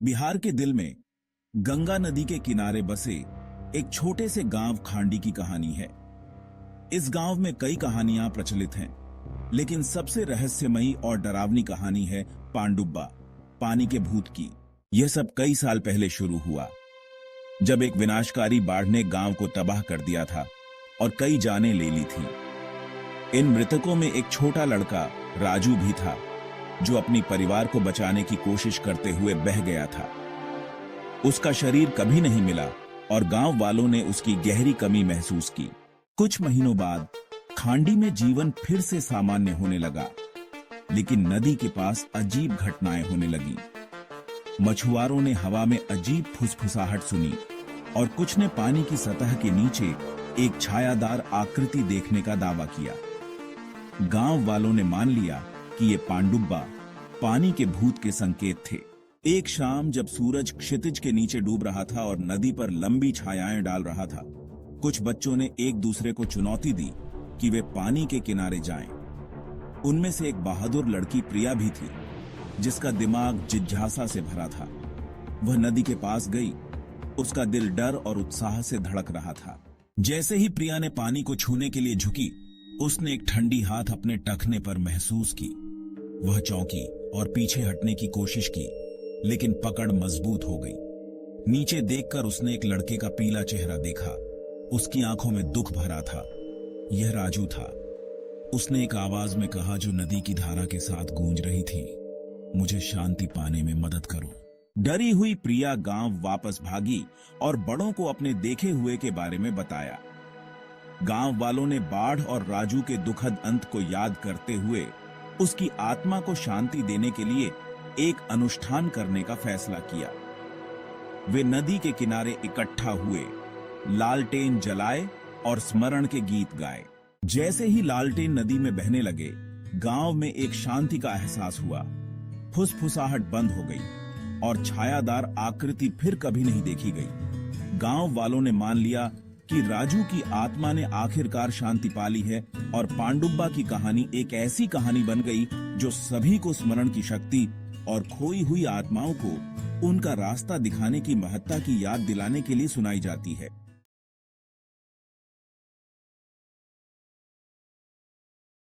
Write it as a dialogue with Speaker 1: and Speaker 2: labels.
Speaker 1: बिहार के दिल में गंगा नदी के किनारे बसे एक छोटे से गांव खांडी की कहानी है। इस गांव में कई कहानियां प्रचलित हैं, लेकिन सबसे रहस्यमयी और डरावनी कहानी है पांडुब्बा, पानी के भूत की। यह सब कई साल पहले शुरू हुआ, जब एक विनाशकारी बाढ़ ने गांव को तबाह कर दिया था और कई जानें ले ली थी। इन मृतकों में एक छोटा लड़का राजू भी था, जो अपनी परिवार को बचाने की कोशिश करते हुए बह गया था। उसका शरीर कभी नहीं मिला और गांव वालों ने उसकी गहरी कमी महसूस की। कुछ महीनों बाद खांडी में जीवन फिर से सामान्य होने लगा, लेकिन नदी के पास अजीब घटनाएं होने लगी। मछुआरों ने हवा में अजीब फुसफुसाहट सुनी और कुछ ने पानी की सतह के नीचे एक छायादार आकृति देखने का दावा किया। गांव वालों ने मान लिया कि ये पांडुब्बा पानी के भूत के संकेत थे। एक शाम जब सूरज क्षितिज के नीचे डूब रहा था और नदी पर लंबी छायाएं डाल रहा था, कुछ बच्चों ने एक दूसरे को चुनौती दी कि वे पानी के किनारे जाएं। उनमें से एक बहादुर लड़की प्रिया भी थी, जिसका दिमाग जिज्ञासा से भरा था। वह नदी के पास गई। उसका दिल डर और उत्साह से धड़क रहा था। जैसे ही प्रिया ने पानी को छूने के लिए झुकी, उसने एक ठंडी हाथ अपने टखने पर महसूस की। वह चौंकी और पीछे हटने की कोशिश की, लेकिन पकड़ मजबूत हो गई। नीचे देखकर उसने एक लड़के का पीला चेहरा देखा। उसकी आंखों में दुख भरा था। यह राजू था। उसने एक आवाज में कहा, जो नदी की धारा के साथ गूंज रही थी, मुझे शांति पाने में मदद करो। डरी हुई प्रिया गांव वापस भागी और बड़ों को अपने देखे हुए के बारे में बताया। गांव वालों ने बाढ़ और राजू के दुखद अंत को याद करते हुए उसकी आत्मा को शांति देने के लिए एक अनुष्ठान करने का फैसला किया। वे नदी के किनारे इकट्ठा हुए, लालटेन जलाए और स्मरण के गीत गाए। जैसे ही लालटेन नदी में बहने लगे, गांव में एक शांति का एहसास हुआ। फुसफुसाहट बंद हो गई और छायादार आकृति फिर कभी नहीं देखी गई। गांव वालों ने मान लिया कि राजू की आत्मा ने आखिरकार शांति पाली है और पांडुब्बा की कहानी एक ऐसी कहानी बन गई जो सभी को स्मरण की शक्ति और खोई हुई आत्माओं को उनका रास्ता दिखाने की महत्ता की याद दिलाने के लिए सुनाई जाती है।